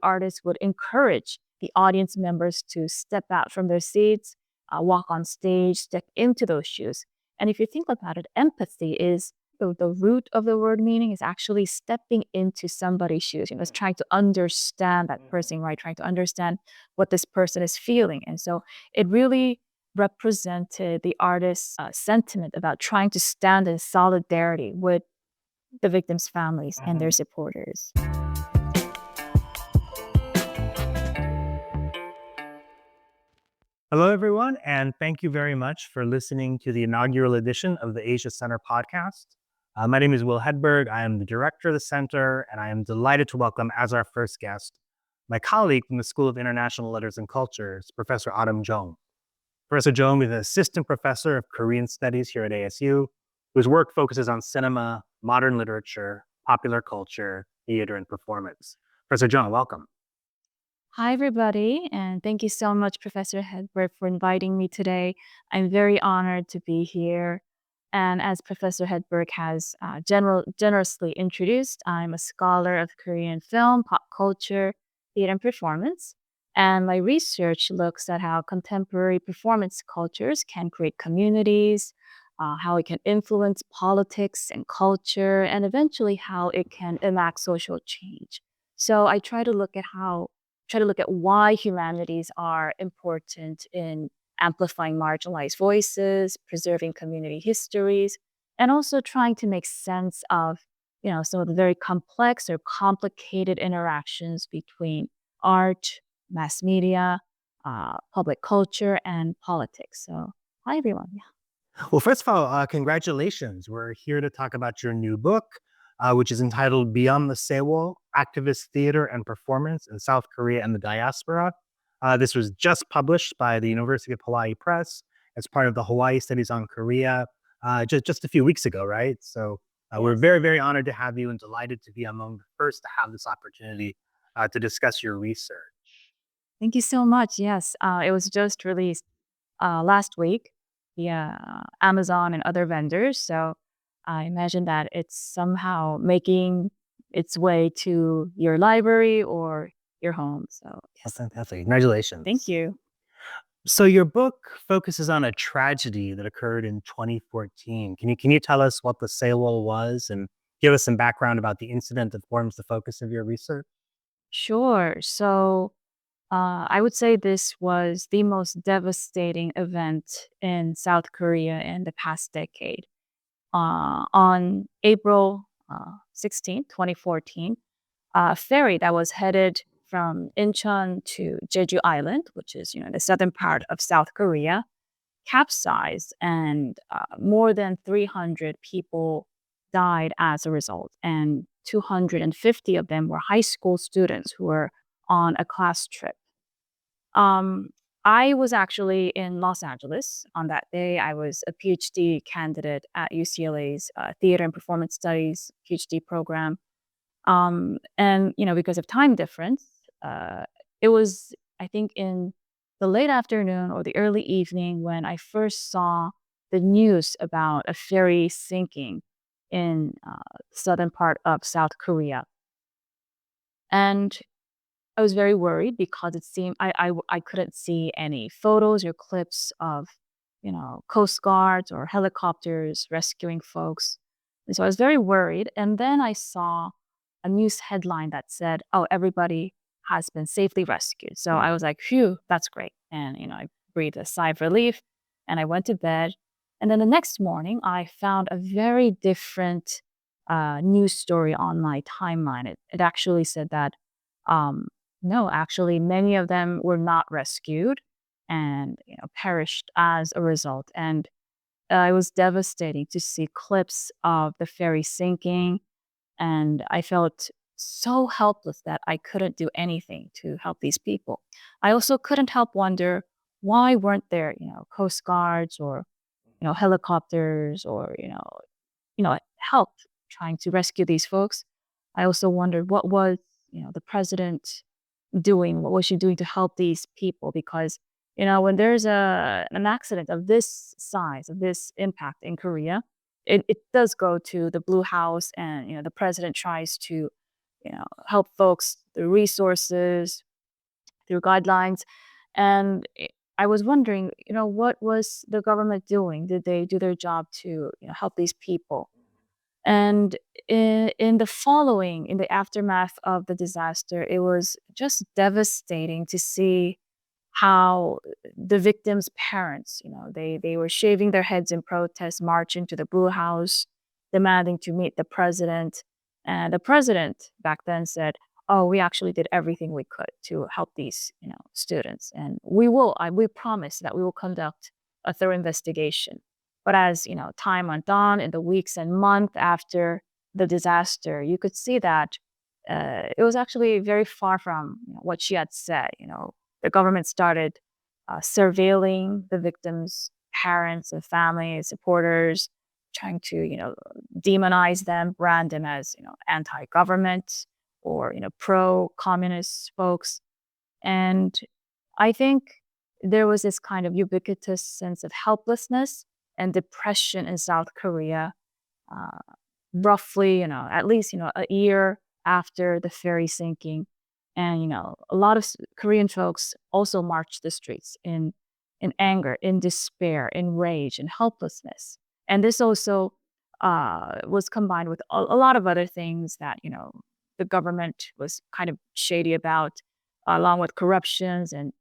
artist would encourage the audience members to step out from their seats, walk on stage, step into those shoes. And if you think about it, empathy is the root of the word meaning is actually stepping into somebody's shoes, it's trying to understand that person, right? Trying to understand what this person is feeling. And so it really represented the artist's sentiment about trying to stand in solidarity with the victims' families and their supporters. Hello, everyone, and thank you very much for listening to the inaugural edition of the Asia Center podcast. My name is Will Hedberg. I am the director of the center, and I am delighted to welcome as our first guest my colleague from the School of International Letters and Cultures, Professor Areum Jeong. Professor Jeong is an assistant professor of Korean studies here at ASU, whose work focuses on cinema, modern literature, popular culture, theater, and performance. Professor Jeong, welcome. Hi, everybody, and thank you so much, Professor Hedberg, for inviting me today. I'm very honored to be here. And as Professor Hedberg has generously introduced, I'm a scholar of Korean film, pop culture, theater, and performance. And my research looks at how contemporary performance cultures can create communities, how it can influence politics and culture, and eventually how it can enact social change. So I try to look at why humanities are important in amplifying marginalized voices, preserving community histories, and also trying to make sense of, some of the very complex or complicated interactions between art, mass media, public culture, and politics. So, hi everyone. Yeah. Well, first of all, congratulations. We're here to talk about your new book, which is entitled Beyond the Sewol, Activist Theater and Performance in South Korea and the Diaspora. This was just published by the University of Hawaii Press as part of the Hawaii Studies on Korea just a few weeks ago, right? So we're very, very honored to have you and delighted to be among the first to have this opportunity to discuss your research. Thank you so much. Yes, it was just released last week via Amazon and other vendors. So I imagine that it's somehow making its way to your library or your home. So That's yes, fantastic. Congratulations. thank you. So your book focuses on a tragedy that occurred in 2014. Can you tell us what the Sewol was and give us some background about the incident that forms the focus of your research? Sure. So I would say this was the most devastating event in South Korea in the past decade. On April 16, 2014, a ferry that was headed from Incheon to Jeju Island, which is the southern part of South Korea, capsized, and more than 300 people died as a result, and 250 of them were high school students who were on a class trip. Um, I was actually in Los Angeles on that day. I was a PhD candidate at UCLA's Theater and Performance Studies PhD program. And because of time difference, it was, I think, in the late afternoon or the early evening when I first saw the news about a ferry sinking in southern part of South Korea. And I was very worried because it seemed I couldn't see any photos or clips of, Coast Guards or helicopters rescuing folks. And so I was very worried. And then I saw a news headline that said, "Oh, everybody has been safely rescued." So I was like, "Phew, that's great." And I breathed a sigh of relief, and I went to bed. And then the next morning, I found a very different news story on my timeline. It actually said that um, no, actually, many of them were not rescued and perished as a result. And it was devastating to see clips of the ferry sinking, and I felt so helpless that I couldn't do anything to help these people. I also couldn't help wonder why weren't there, coast guards or helicopters or help trying to rescue these folks. I also wondered what was the president doing? What was she doing to help these people? Because, when there's an accident of this size, of this impact in Korea, it does go to the Blue House and, the president tries to, help folks the resources, through guidelines. And I was wondering, what was the government doing? Did they do their job to, help these people? And in the aftermath of the disaster, it was just devastating to see how the victims' parents, they were shaving their heads in protest, marching to the brew house, demanding to meet the president. And the president back then said, "Oh, we actually did everything we could to help these, students, and we promise that we will conduct a thorough investigation." But as time went on, in the weeks and months after the disaster, you could see that it was actually very far from what she had said. The government started surveilling the victims' parents and families, supporters, trying to, demonize them, brand them as, anti-government or, pro-communist folks. And I think there was this kind of ubiquitous sense of helplessness and depression in South Korea, uh, roughly, at least, a year after the ferry sinking. And, a lot of Korean folks also marched the streets in anger, in despair, in rage, and helplessness. And this also was combined with a lot of other things that, the government was kind of shady about, along with corruptions and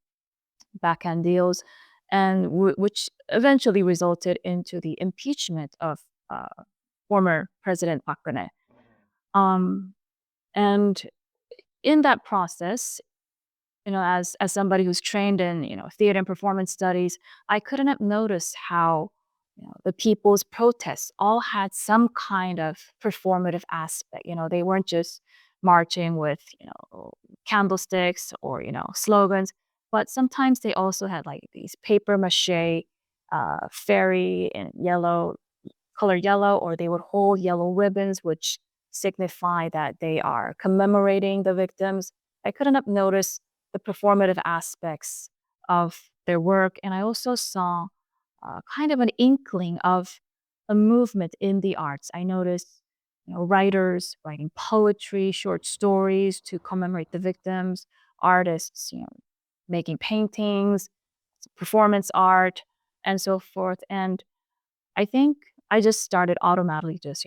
backhand deals, and which eventually resulted into the impeachment of uh, former President Park Geun-hye. Um, and in that process, as somebody who's trained in theater and performance studies, I couldn't have noticed how the people's protests all had some kind of performative aspect. They weren't just marching with candlesticks or slogans, but sometimes they also had like these paper mache fairy in yellow color yellow, or they would hold yellow ribbons, which signify that they are commemorating the victims. I couldn't have noticed the performative aspects of their work. And I also saw kind of an inkling of a movement in the arts. I noticed writers writing poetry, short stories to commemorate the victims, artists making paintings, performance art, and so forth. And I think I just started automatically just,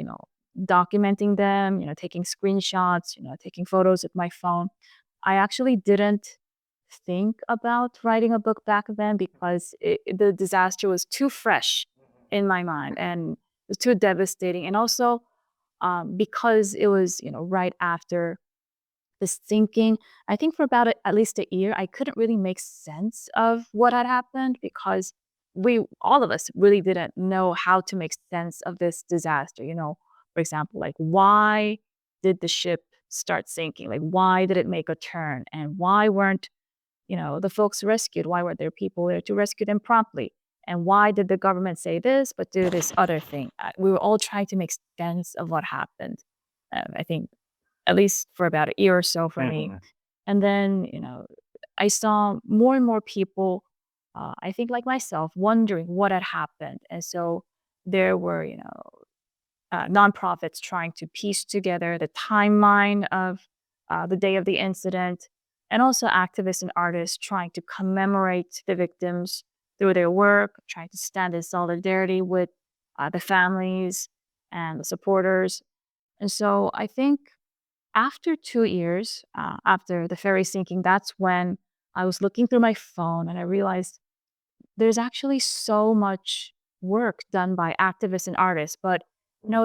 documenting them, taking screenshots, taking photos with my phone. I actually didn't think about writing a book back then because the disaster was too fresh in my mind and it was too devastating. And also because it was, right after this thinking. I think for about at least a year, I couldn't really make sense of what had happened because all of us really didn't know how to make sense of this disaster. For example, like why did the ship start sinking? Like why did it make a turn? And why weren't, the folks rescued? Why weren't there people there to rescue them promptly? And why did the government say this but do this other thing? We were all trying to make sense of what happened. I think at least for about a year or so for me. Mhm. And then, I saw more and more people, I think like myself, wondering what had happened. And so there were, nonprofits trying to piece together the timeline of the day of the incident, and also activists and artists trying to commemorate the victims through their work, trying to stand in solidarity with the families and the supporters. And so I think after 2 years, after the ferry sinking, that's when I was looking through my phone and I realized there's actually so much work done by activists and artists, but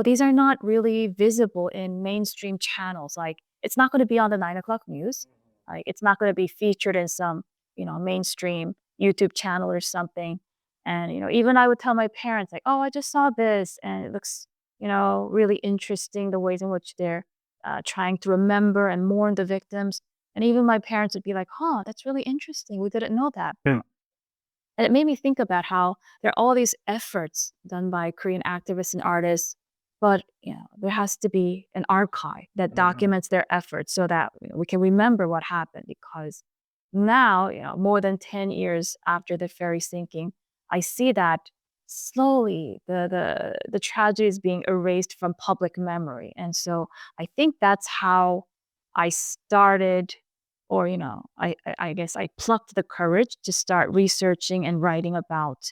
these are not really visible in mainstream channels. Like it's not going to be on the 9 o'clock news. Like it's not going to be featured in some, mainstream YouTube channel or something. And, even I would tell my parents like, oh, I just saw this and it looks, really interesting, the ways in which they're trying to remember and mourn the victims. And even my parents would be like, huh, that's really interesting. We didn't know that. Hmm. And it made me think about how there are all these efforts done by Korean activists and artists, but there has to be an archive that Mhm. documents their efforts so that we can remember what happened. Because now, more than 10 years after the ferry sinking, I see that slowly the tragedy is being erased from public memory. And so I think that's how I started, or I guess I plucked the courage to start researching and writing about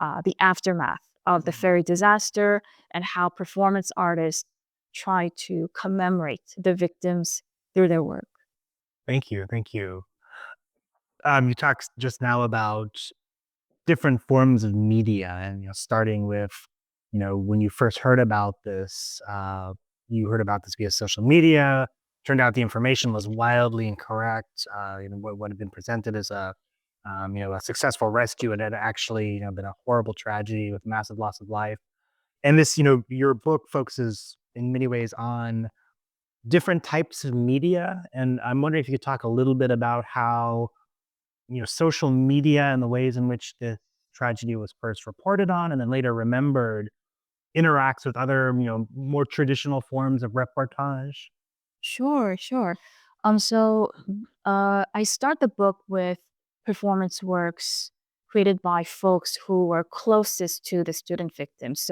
the aftermath of the Mhm. ferry disaster and how performance artists try to commemorate the victims through their work. Thank you, thank you. You talked just now about different forms of media, and starting with, when you first heard about this, you heard about this via social media. Turned out the information was wildly incorrect. What had been presented as a successful rescue, and had actually, been a horrible tragedy with massive loss of life. And this, your book focuses in many ways on different types of media, and I'm wondering if you could talk a little bit about how social media and the ways in which this tragedy was first reported on and then later remembered interacts with other, more traditional forms of reportage. Sure, sure. I start the book with performance works created by folks who were closest to the student victims.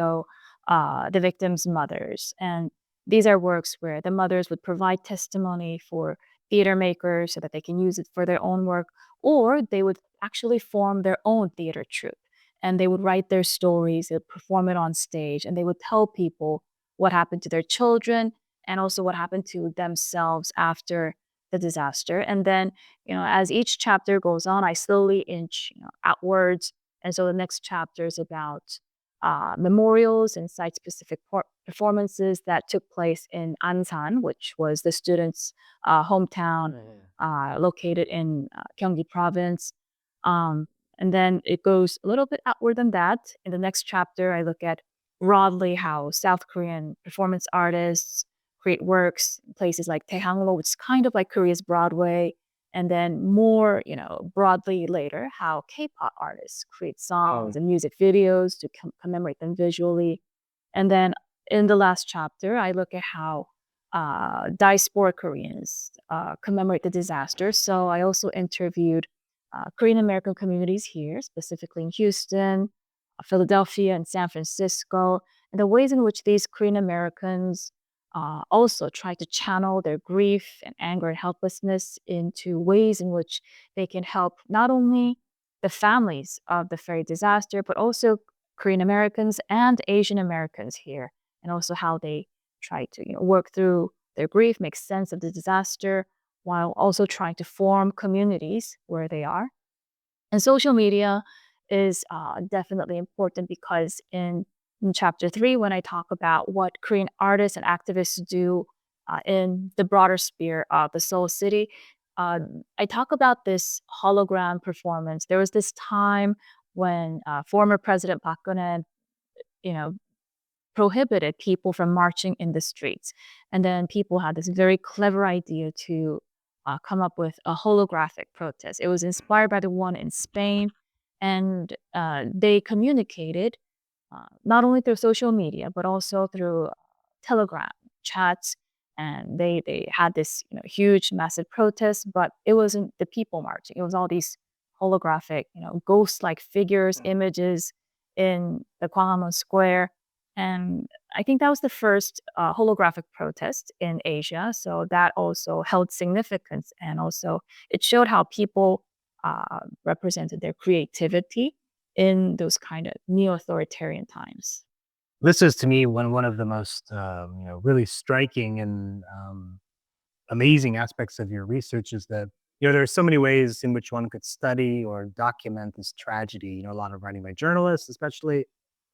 The victims' mothers. And these are works where the mothers would provide testimony for theater makers so that they can use it for their own work, or they would actually form their own theater troupe. And they would write their stories, they would perform it on stage, and they would tell people what happened to their children and also what happened to themselves after the disaster. And then, as each chapter goes on, I slowly inch, outwards. And so the next chapter is about memorials and site-specific performances that took place in Ansan, which was the students' hometown, located in Gyeonggi Province. Um, and then it goes a little bit outward than that. In the next chapter, I look at broadly how South Korean performance artists create works in places like Daehanglo, which is kind of like Korea's Broadway, and then more, broadly later, how K-pop artists create songs and music videos to commemorate them visually. And then in the last chapter, I look at how Diaspora Koreans commemorate the disaster. So I also interviewed Korean American communities here, specifically in Houston, Philadelphia, and San Francisco, and the ways in which these Korean Americans also try to channel their grief and anger and helplessness into ways in which they can help not only the families of the ferry disaster, but also Korean Americans and Asian Americans here, and also how they try to work through their grief, make sense of the disaster, while also trying to form communities where they are. And social media is definitely important because in chapter 3, when I talk about what Korean artists and activists do in the broader sphere of the Seoul city, I talk about this hologram performance. There was this time when former President Park Geun-hye, you know, prohibited people from marching in the streets. And then people had this very clever idea to come up with a holographic protest. It was inspired by the one in Spain, and they communicated not only through social media but also through Telegram chats. And they had this huge, massive protest, but it wasn't the people marching. It was all these holographic, ghost-like figures, images in the Gwanghwamun Square, and I think that was the first holographic protest in Asia. So that also held significance. And also, it showed how people represented their creativity in those kind of neo authoritarian times. This is to me one of the most really striking and amazing aspects of your research is that there are so many ways in which one could study or document this tragedy. A lot of writing by journalists, especially,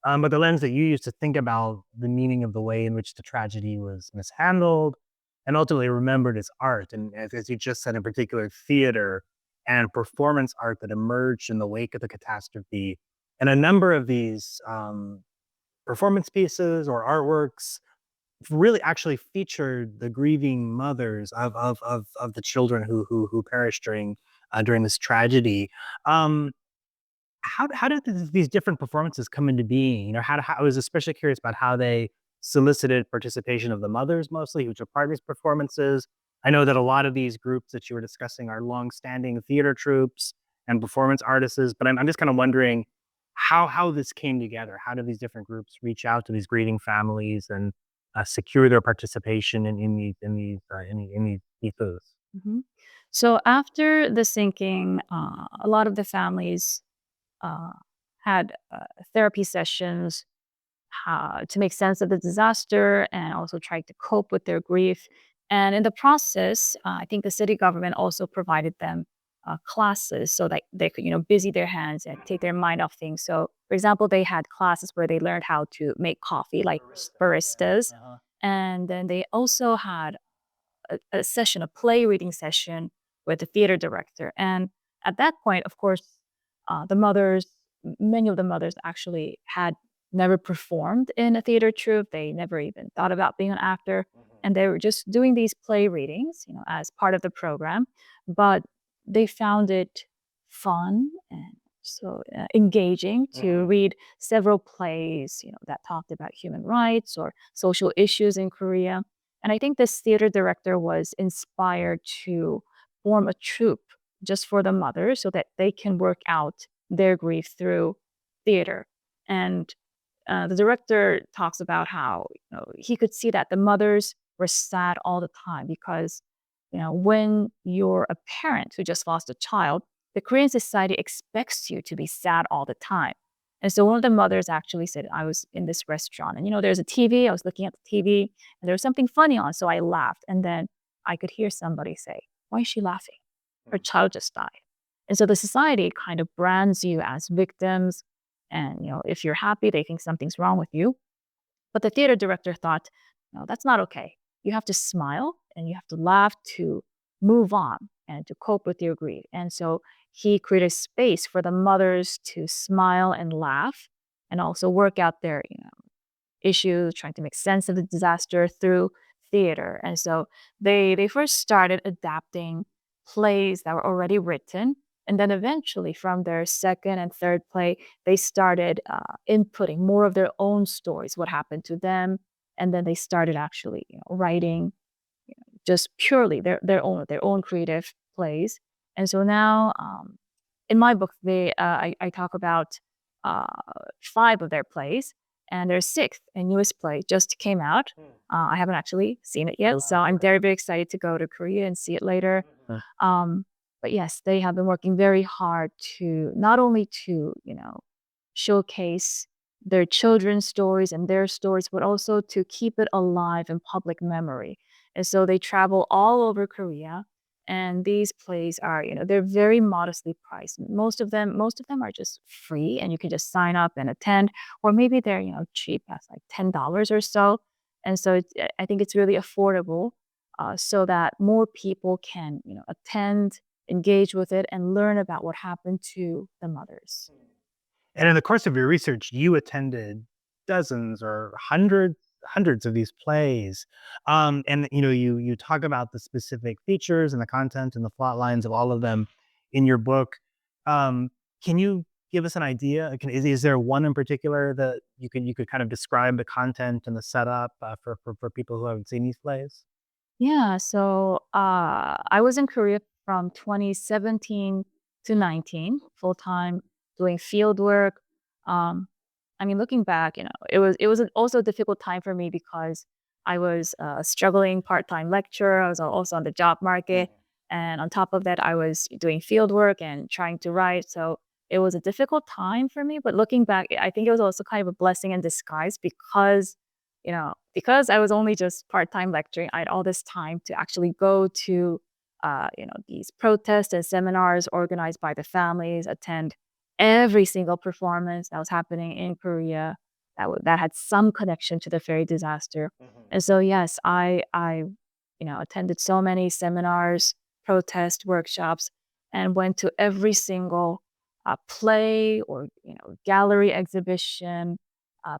but the lens that you use to think about the meaning of the way in which the tragedy was mishandled and ultimately remembered as art, and as you just said, in particular, theater and performance art that emerged in the wake of the catastrophe. And a number of these performance pieces or artworks really actually featured the grieving mothers of the children who perished during this tragedy. Um, how did these different performances come into being? How I was especially curious about how they solicited participation of the mothers mostly who took part in these performances. I know that a lot of these groups that you were discussing are longstanding theater troupes and performance artists, but I'm just kind of wondering how this came together. How do these different groups reach out to these grieving families and secure their participation in these those. Mhm. So after the sinking, a lot of the families uh, had therapy sessions to make sense of the disaster and also try to cope with their grief. And in the process, I think the city government also provided them classes so that they could, busy their hands and take their mind off things. So, for example, they had classes where they learned how to make coffee, like baristas, Uh-huh. and then they also had a session, a play reading session with the theater director. And at that point, of course, the mothers, many of the mothers actually had never performed in a theater troupe. They never even thought about being an actor. And they were just doing these play readings, as part of the program. But they found it fun and so engaging to Mhm. read several plays, that talked about human rights or social issues in Korea. And I think this theater director was inspired to form a troupe just for the mothers so that they can work out their grief through theater. And the director talks about how he could see that the mothers were sad all the time because when you're a parent who just lost a child, the Korean society expects you to be sad all the time. And so one of the mothers actually said, I was in this restaurant and there's a TV. I was looking at the TV and there was something funny on, so I laughed. And then I could hear somebody say, "Why is she laughing? Her child just died." And so the society kind of brands you as victims. And if you're happy, they think something's wrong with you. But the theater director thought, no, that's not okay. You have to smile and you have to laugh to move on and to cope with your grief. And so he created space for the mothers to smile and laugh and also work out their, issues, trying to make sense of the disaster through theater. And so they first started adapting plays that were already written. And then eventually, from their second and third play, they started inputting more of their own stories, what happened to them. And then they started actually writing just purely their own creative plays. And so now, in my book, I talk about uh, five of their plays, and their sixth and newest play just came out. I haven't actually seen it yet, so I'm very, very excited to go to Korea and see it later. Uh, Um, but yes, they have been working very hard to not only to showcase their children's stories and their stories, but also to keep it alive in public memory. And so they travel all over Korea. And these plays are, they're very modestly priced. Most of them are just free and you can just sign up and attend, or maybe they're, cheap as like $10 or so. And so I think it's really affordable so that more people can, attend, engage with it, and learn about what happened to the mothers. And in the course of your research, you attended dozens or hundreds of these plays. And you talk about the specific features and the content and the plot lines of all of them in your book. Um, can you give us an idea? Is there one in particular that you could kind of describe the content and the setup for people who haven't seen these plays? Yeah, so I was in Korea from 2017 to 19, full time doing field work. Um, I mean, looking back, it was also a difficult time for me because I was a struggling part time lecturer. I was also on the job market, and on top of that, I was doing field work and trying to write. So it was a difficult time for me. But looking back, I think it was also kind of a blessing in disguise because I was only just part-time lecturing, I had all this time to actually go to, these protests and seminars organized by the families, attend every single performance that was happening in Korea that had some connection to the ferry disaster. And so, yes, I attended so many seminars, protest workshops, and went to every single play or gallery exhibition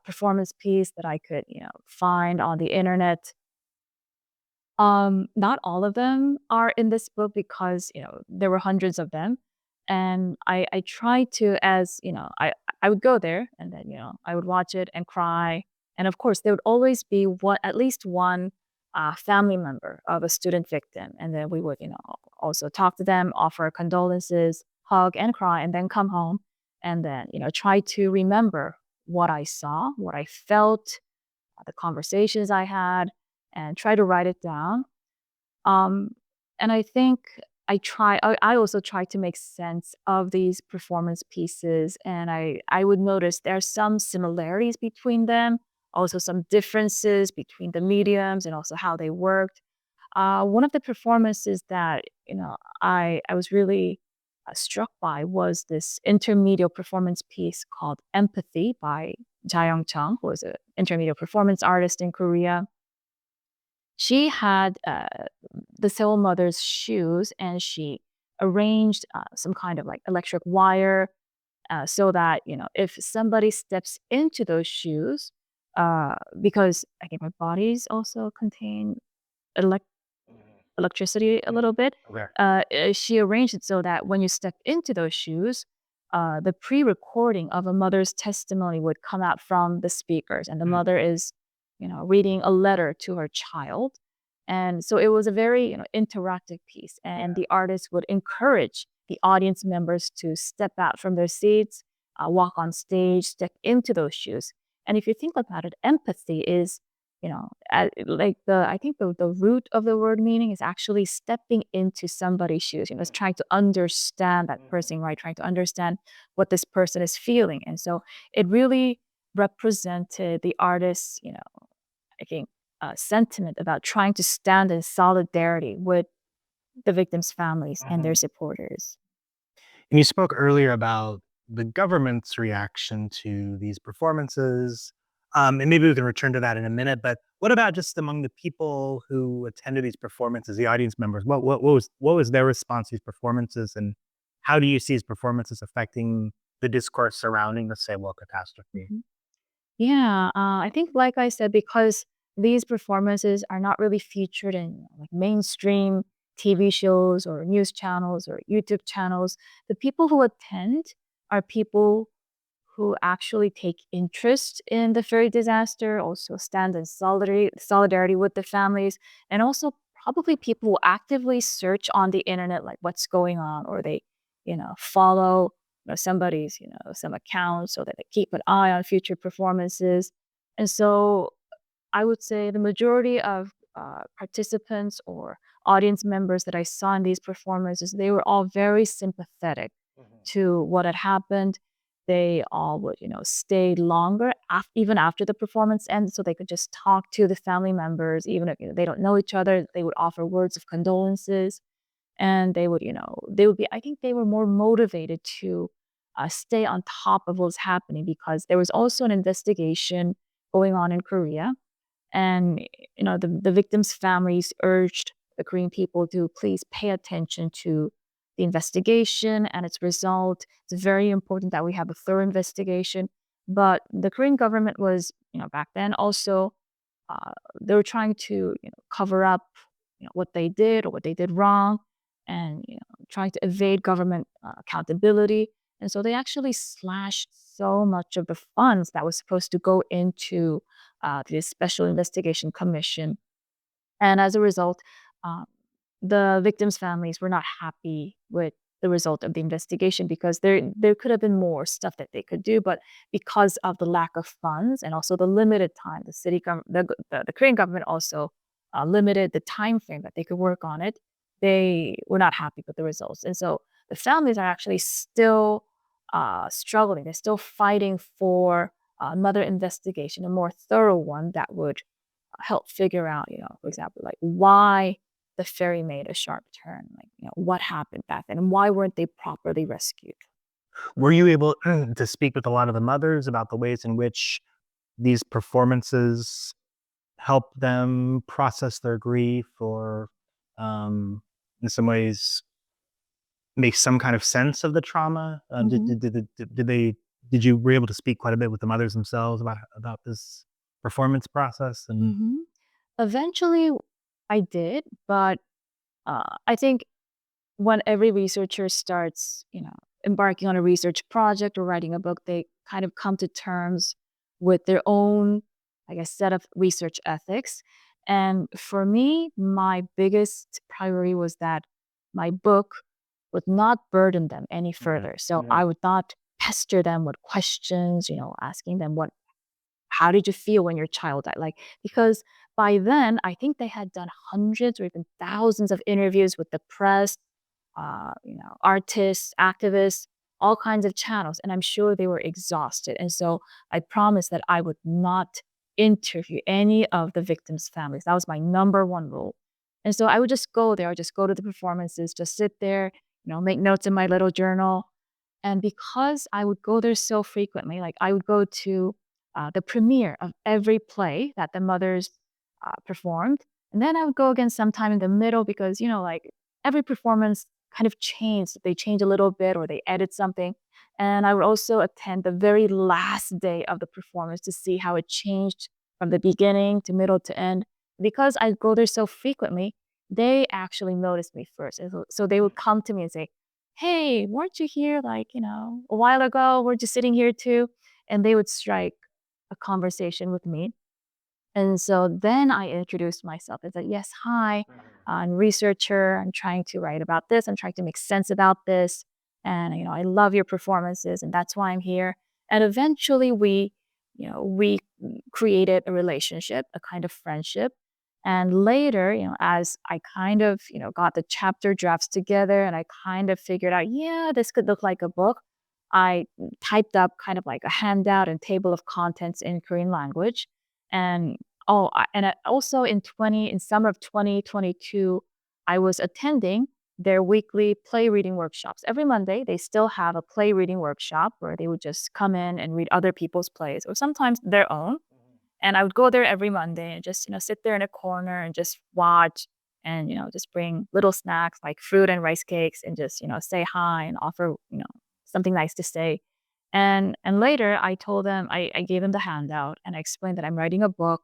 performance piece that I could, find on the internet. Not all of them are in this book because, there were hundreds of them. And I tried to, as I would go there and then, I would watch it and cry. And of course, there would always be at least one family member of a student victim. And then we would, also talk to them, offer condolences, hug and cry, and then come home and then, try to remember what I saw, what I felt, the conversations I had, and try to write it down. And I think I also try to make sense of these performance pieces, and I would notice there are some similarities between them, also some differences between the mediums and also how they worked. One of the performances that, I was really, struck by was this intermediate performance piece called Empathy by Jaeyoung Chung, who was an intermediate performance artist in Korea. She had, the Sewol mother's shoes, and she arranged, some kind of, like, electric wire, so that, if somebody steps into those shoes, because I think our bodies also contain elec Mhm. electricity a little Mhm. bit. Okay. She arranged it so that when you step into those shoes, the pre-recording of a mother's testimony would come out from the speakers, and the Mm. mother is, reading a letter to her child. And so it was a very, interactive piece, and Yeah. the artist would encourage the audience members to step out from their seats, walk on stage, step into those shoes. And if you think about it, empathy is, like I think the root of the word meaning is actually stepping into somebody's shoes. It's Mm. trying to understand that Mhm. person, right? Trying to understand what this person is feeling. And so it really represented the artist's, I think, sentiment about trying to stand in solidarity with the victims' families and their Mhm. supporters. And you spoke earlier about the government's reaction to these performances. And maybe we can return to that in a minute. But what about just among the people who attended these performances, the audience members? What was their response to these performances, and how do you see these performances affecting the discourse surrounding the Sewol catastrophe? Mhm. Yeah, I think, like I said, because these performances are not really featured in like mainstream TV shows or news channels or YouTube channels, the people who attend are people who actually take interest in the ferry disaster, also stand in solidarity with the families, and also probably people who actively search on the internet, like what's going on, or they, follow, somebody's, some account so that they keep an eye on future performances. And so I would say the majority of participants or audience members that I saw in these performances, they were all very sympathetic Mhm. to what had happened. They all would, stay longer even after the performance ended, so they could just talk to the family members, even if they don't know each other. They would offer words of condolences, and they would, they would be. I think they were more motivated to stay on top of what was happening because there was also an investigation going on in Korea, and, the victims' families urged the Korean people to please pay attention to the investigation and its result. It's very important that we have a thorough investigation. But the Korean government was, back then also, uh, they were trying to, cover up, what they did or what they did wrong, and, trying to evade government accountability. And so they actually slashed so much of the funds that was supposed to go into this special investigation commission. And as a result, um, the victims' families were not happy with the result of the investigation because there could have been more stuff that they could do, but because of the lack of funds and also the limited time, the city government, the Korean government also limited the time frame that they could work on it. They were not happy with the results, and so the families are actually still struggling. They're still fighting for another investigation, a more thorough one that would help figure out, for example, like why the ferry made a sharp turn, like, what happened back then, and why weren't they properly rescued? Were you able to speak with a lot of the mothers about the ways in which these performances help them process their grief, or um, in some ways make some kind of sense of the trauma? Mhm, Did you were able to speak quite a bit with the mothers themselves about this performance process? And mhm. Eventually, I did, but I think when every researcher starts, embarking on a research project or writing a book, they kind of come to terms with their own, I guess, set of research ethics. And for me, my biggest priority was that my book would not burden them any Mhm, further. So mhm, I would not pester them with questions, asking them how did you feel when your child died? Like, because by then, I think they had done hundreds or even thousands of interviews with the press, artists, activists, all kinds of channels, and I'm sure they were exhausted. And so I promised that I would not interview any of the victims' families. That was my number one rule. And so I would just go there, just go to the performances, just sit there, make notes in my little journal. And because I would go there so frequently, like I would go to the premiere of every play that the mothers performed. And then I would go again sometime in the middle because, like every performance kind of changed. They change a little bit or they edit something. And I would also attend the very last day of the performance to see how it changed from the beginning to middle to end. Because I go there so frequently, they actually noticed me first. And so they would come to me and say, "Hey, weren't you here like, a while ago? We're just sitting here too." And they would strike a conversation with me. And so then I introduced myself as a yes, hi, I'm a researcher. I'm trying to write about this. I'm trying to make sense about this. And, I love your performances and that's why I'm here. And eventually we created a relationship, a kind of friendship. And later, as I kind of, got the chapter drafts together and I kind of figured out, yeah, this could look like a book. I typed up kind of like a handout and table of contents in Korean language. And also in summer of 2022, I was attending their weekly play reading workshops. Every Monday, they still have a play reading workshop where they would just come in and read other people's plays or sometimes their own. And I would go there every Monday and just, sit there in a corner and just watch and, just bring little snacks like fruit and rice cakes and just, say hi and offer, something nice to say. And later I told them, I gave them the handout and I explained that I'm writing a book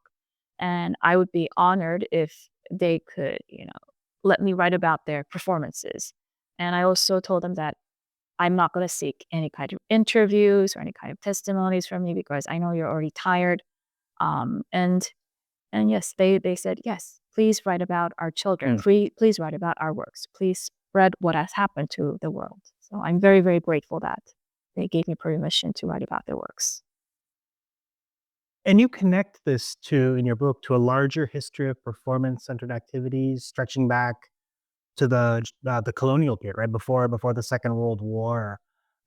and I would be honored if they could, let me write about their performances. And I also told them that I'm not going to seek any kind of interviews or any kind of testimonies from you because I know you're already tired. Um, and and yes, they said, "Yes, please write about our children. Mm. Please write about our works. Please spread what has happened to the world." So I'm very, very grateful that they gave me permission to write about their works. And you connect this to, in your book, to a larger history of performance-centered activities stretching back to the colonial period, right before the Second World War.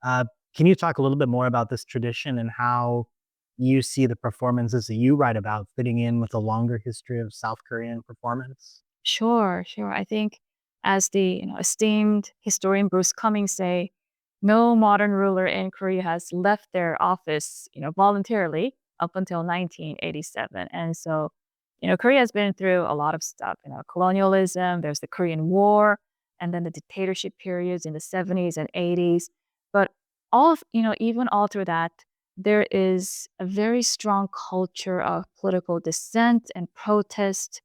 Uh, can you talk a little bit more about this tradition and how you see the performances that you write about fitting in with a longer history of South Korean performance? Sure, sure. I think as the esteemed historian Bruce Cummings say, no modern ruler in Korea has left their office, voluntarily up until 1987. And so, Korea has been through a lot of stuff, colonialism, there's the Korean War, and then the dictatorship periods in the 70s and 80s. But even all through that, there is a very strong culture of political dissent and protest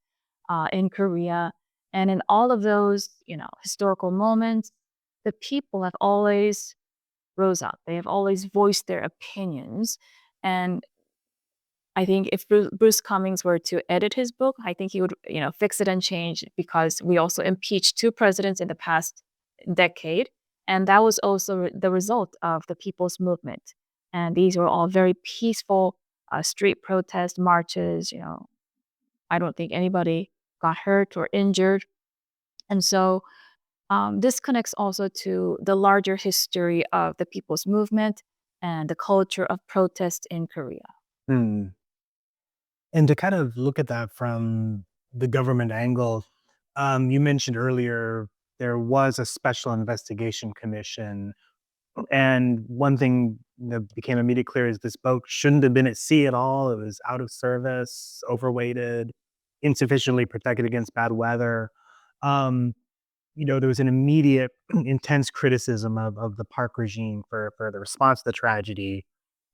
in Korea. And in all of those, historical moments, the people have always rose up. They have always voiced their opinions. And I think if Bruce Cummings were to edit his book, I think he would, fix it and change it because we also impeached two presidents in the past decade. And that was also the result of the people's movement. And these were all very peaceful street protest marches. I don't think anybody got hurt or injured. And so this connects also to the larger history of the people's movement and the culture of protest in Korea. Hmm. And to kind of look at that from the government angle, you mentioned earlier there was a special investigation commission. And one thing that became immediately clear is this boat shouldn't have been at sea at all. It was out of service, overweighted, insufficiently protected against bad weather. Um, there was an immediate, intense criticism of the Park regime for the response to the tragedy.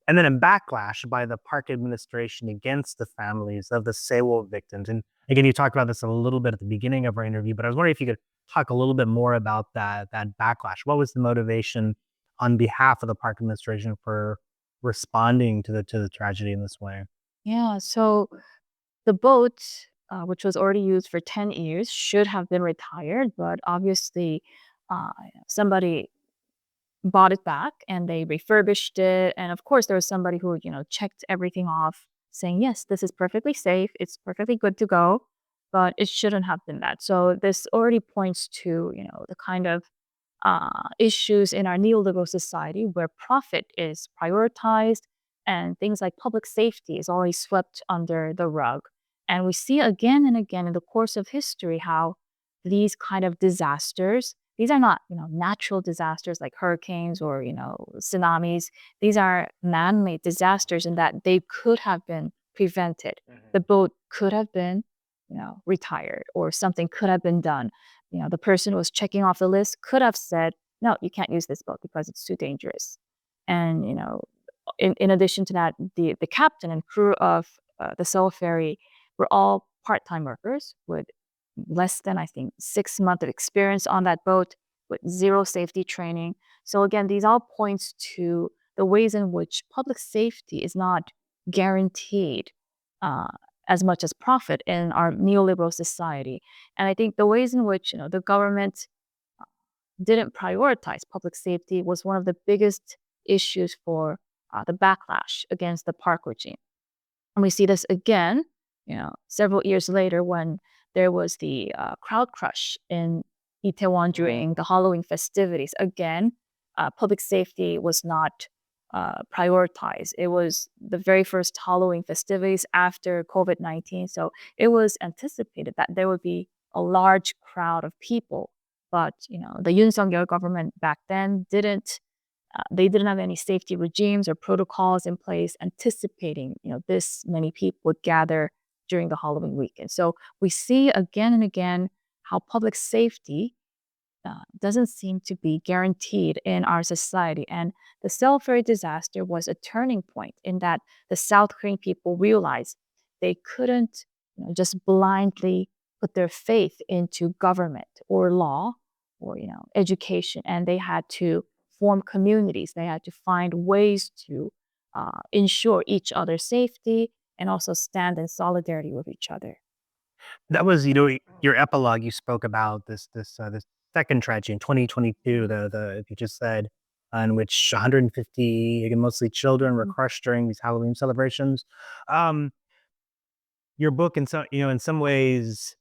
And then a backlash by the park administration against the families of the Sewol victims. And again, you talked about this a little bit at the beginning of our interview, but I was wondering if you could talk a little bit more about that backlash. What was the motivation on behalf of the park administration for responding to the tragedy in this way? Yeah, so the boat, which was already used for 10 years, should have been retired, but obviously somebody bought it back and they refurbished it. And of course, there was somebody who, checked everything off. saying, yes, this is perfectly safe, it's perfectly good to go, but it shouldn't have been that. So this already points to, the kind of issues in our neoliberal society where profit is prioritized and things like public safety is always swept under the rug. And we see again and again in the course of history how these kind of disasters, these are not, natural disasters like hurricanes or, tsunamis. These are man-made disasters in that they could have been prevented. The boat could have been, retired, or something could have been done. The person who was checking off the list could have said, no, you can't use this boat because it's too dangerous. And, in addition to that, the captain and crew of the Sewol ferry were all part-time workers with less than, I think, 6 months of experience on that boat with zero safety training. So again, these all points to the ways in which public safety is not guaranteed uh, as much as profit in our neoliberal society. And I think the ways in which, the government didn't prioritize public safety was one of the biggest issues for the backlash against the Park regime. And we see this again, several years later when there was the crowd crush in Itaewon during the Halloween festivities. Again, public safety was not prioritized. It was the very first Halloween festivities after COVID-19. So it was anticipated that there would be a large crowd of people. But, the Yoon Suk-yeol government back then they didn't have any safety regimes or protocols in place anticipating, this many people would gather during the Halloween weekend. So we see again and again how public safety doesn't seem to be guaranteed in our society. And the Sewol ferry disaster was a turning point in that the South Korean people realized they couldn't, just blindly put their faith into government or law or, education, and they had to form communities. They had to find ways to ensure each other's safety and also stand in solidarity with each other. That was, your epilogue. You spoke about this second tragedy in 2022. The you just said, in which 150, again, mostly children, were Mhm. crushed during these Halloween celebrations. Um, your book, in some ways,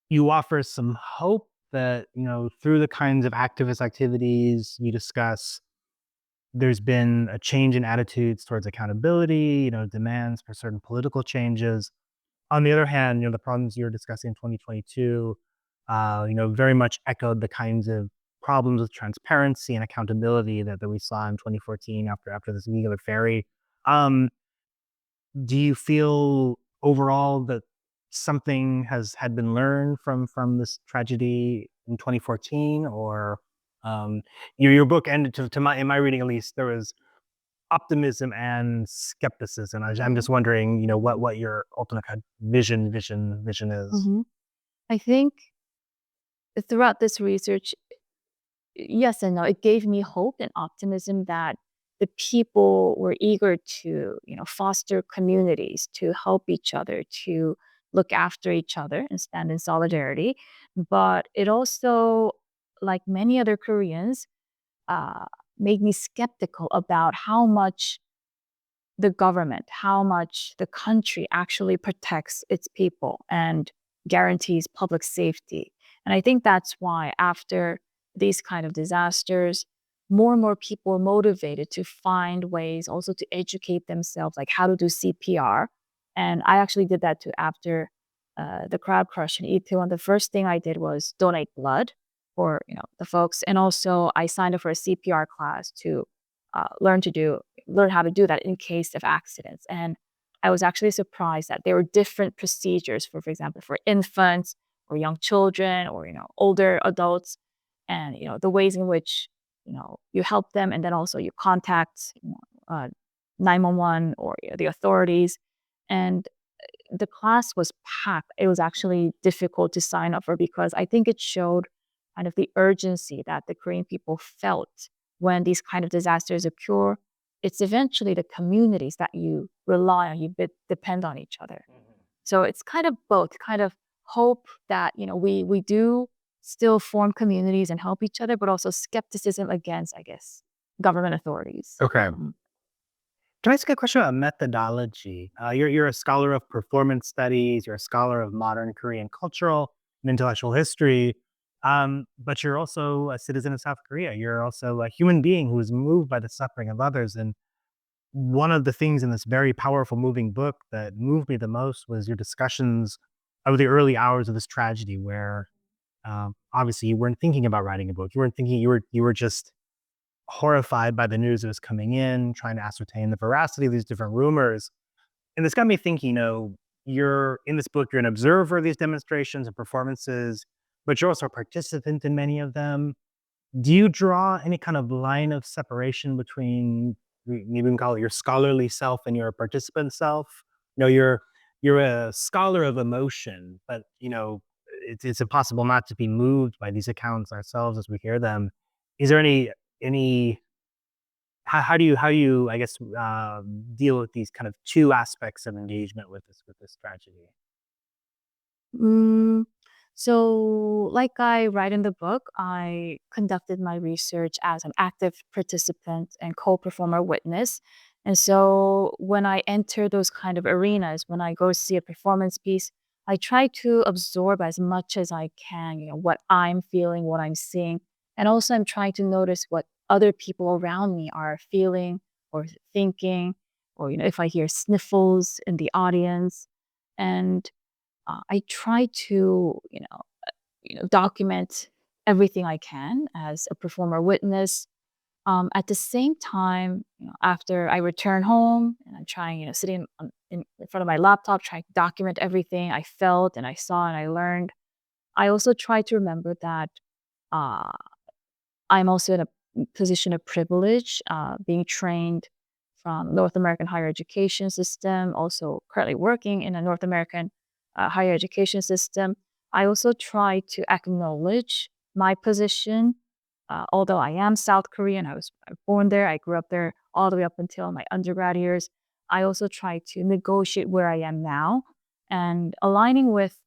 you offer some hope that, through the kinds of activist activities you discuss, there's been a change in attitudes towards accountability, demands for certain political changes. On the other hand, the problems you're discussing in 2022, very much echoed the kinds of problems with transparency and accountability that we saw in 2014 after this nuclear ferry. Um, do you feel overall that something had been learned from this tragedy in 2014, or your book ended, to my in my reading at least, there was optimism and skepticism. I'm Mhm. just wondering, what your ultimate kind of vision is. Mhm. I think throughout this research, yes and no, it gave me hope and optimism that the people were eager to, foster communities, to help each other, to look after each other and stand in solidarity. But it also, like many other Koreans, uh, made me skeptical about how much the government, how much the country actually protects its people and guarantees public safety. And I think that's why after these kind of disasters, more and more people are motivated to find ways also to educate themselves, like how to do CPR. And I actually did that too after the crowd crush in Itaewon. The first thing I did was donate blood for the folks, and also I signed up for a CPR class to learn how to do that in case of accidents. And I was actually surprised that there were different procedures for example, for infants or young children or, older adults, and, the ways in which, you help them and then also you contact, 911 or the authorities. And the class was packed. It was actually difficult to sign up for because I think it showed kind of the urgency that the Korean people felt when these kind of disasters occur. It's eventually the communities that you rely on, depend on each other. So it's kind of both, kind of hope that, we do still form communities and help each other, but also skepticism against, I guess, government authorities. Okay. Mhm. Can I ask a question about methodology? You're a scholar of performance studies. You're a scholar of modern Korean cultural and intellectual history, but you're also a citizen of South Korea. You're also a human being who is moved by the suffering of others. And one of the things in this very powerful, moving book that moved me the most was your discussions of the early hours of this tragedy, where obviously you weren't thinking about writing a book. You weren't thinking. You were just horrified by the news that was coming in, trying to ascertain the veracity of these different rumors. And this got me thinking, you're in this book, you're an observer of these demonstrations and performances, but you're also a participant in many of them. Do you draw any kind of line of separation between, maybe we can call it your scholarly self and your participant self? You're a scholar of emotion, but it's impossible not to be moved by these accounts ourselves as we hear them. Is there any how do you, I guess, deal with these kind of two aspects of engagement with this tragedy? Mm, so, like I write in the book, I conducted my research as an active participant and co performer witness. And so, when I enter those kind of arenas, when I go see a performance piece, I try to absorb as much as I can, what I'm feeling, what I'm seeing. And also, I'm trying to notice what other people around me are feeling or thinking, or, if I hear sniffles in the audience. And I try to, document everything I can as a performer witness. At the same time, after I return home and I'm trying, sitting in front of my laptop, trying to document everything I felt and I saw and I learned. I also try to remember that uh, I'm also in a position of privilege, being trained from North American higher education system, also currently working in a North American higher education system. I also try to acknowledge my position. Although I am South Korean, I was born there, I grew up there all the way up until my undergrad years. I also try to negotiate where I am now and aligning with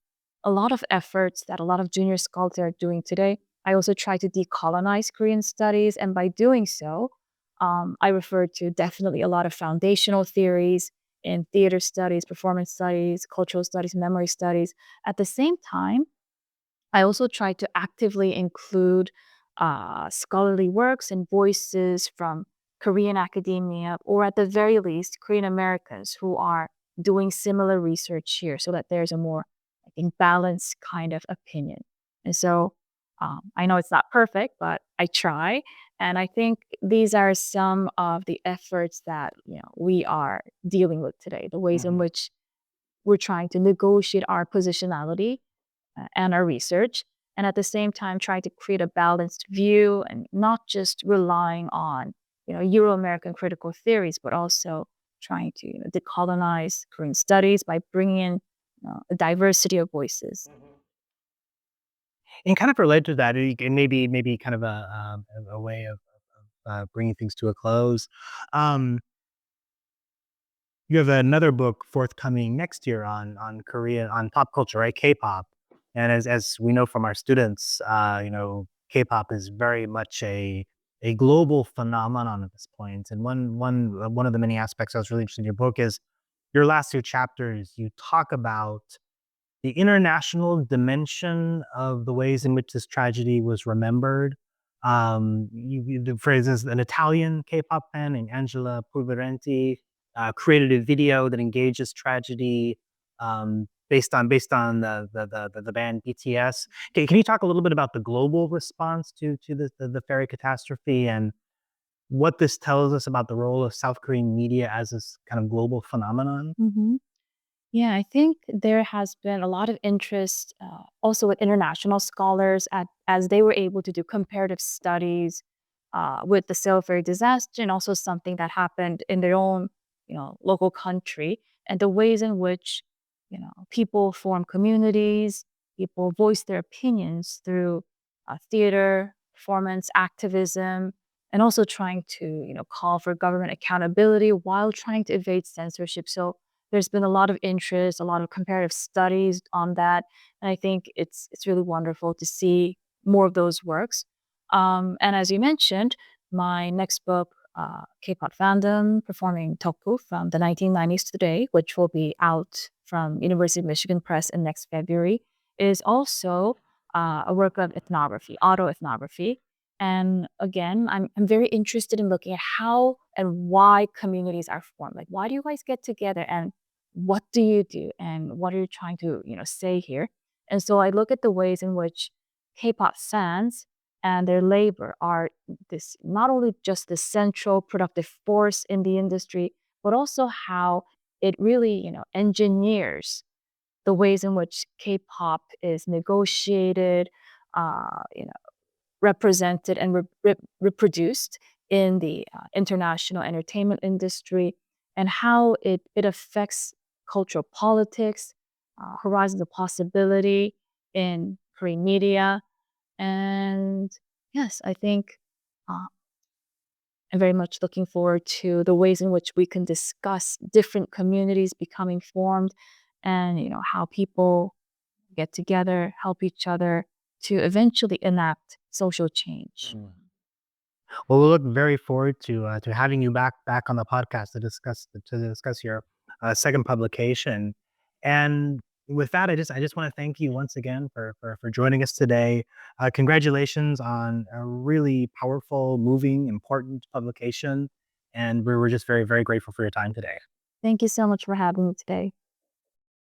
a lot of efforts that a lot of junior scholars are doing today. I also try to decolonize Korean studies, and by doing so, I refer to definitely a lot of foundational theories in theater studies, performance studies, cultural studies, memory studies. At the same time, I also try to actively include scholarly works and voices from Korean academia, or at the very least, Korean Americans who are doing similar research here so that there's a more, I think, balanced kind of opinion. And so I know it's not perfect, but I try. And I think these are some of the efforts that we are dealing with today, the ways in Mhm. which we're trying to negotiate our positionality and our research, and at the same time try to create a balanced view and not just relying on Euro-American critical theories, but also trying to decolonize Korean studies by bringing in a diversity of voices. And kind of related to that, and maybe kind of a way of bringing things to a close. Um, you have another book forthcoming next year on Korean, on pop culture, right? K-pop, and as we know from our students, K-pop is very much a global phenomenon at this point. And one of the many aspects I was really interested in your book is your last two chapters. You talk about the international dimension of the ways in which this tragedy was remembered. The phrase is an Italian K-pop fan named Angela Pulverenti created a video that engages tragedy based on the band BTS. Can you talk a little bit about the global response to the ferry catastrophe and what this tells us about the role of South Korean media as this kind of global phenomenon? Mhm. Yeah, I think there has been a lot of interest also with international scholars as they were able to do comparative studies with the Sewol ferry disaster and also something that happened in their own, local country, and the ways in which, people form communities, people voice their opinions through theater, performance, activism, and also trying to, call for government accountability while trying to evade censorship. So there's been a lot of interest, a lot of comparative studies on that, and I think it's really wonderful to see more of those works. And as you mentioned, my next book K-pop fandom performing Tteokguk from the 1990s to today, which will be out from University of Michigan Press in next February, is also a work of ethnography, autoethnography. And again, I'm very interested in looking at how and why communities are formed. Like, why do you guys get together, and what do you do, and what are you trying to say here? And so I look at the ways in which K-pop fans and their labor are this not only just the central productive force in the industry, but also how it really engineers the ways in which K-pop is negotiated, you know, represented and reproduced in the international entertainment industry, and how it affects cultural politics, horizons of possibility in Korean media. And yes, I think uh, I'm very much looking forward to the ways in which we can discuss different communities becoming formed, and how people get together, help each other to eventually enact social change. Mm. Well, we look very forward to having you back on the podcast to discuss your second publication. And with that, I just want to thank you once again for joining us today. Congratulations on a really powerful, moving, important publication, and we're just very grateful for your time today. Thank you so much for having me today.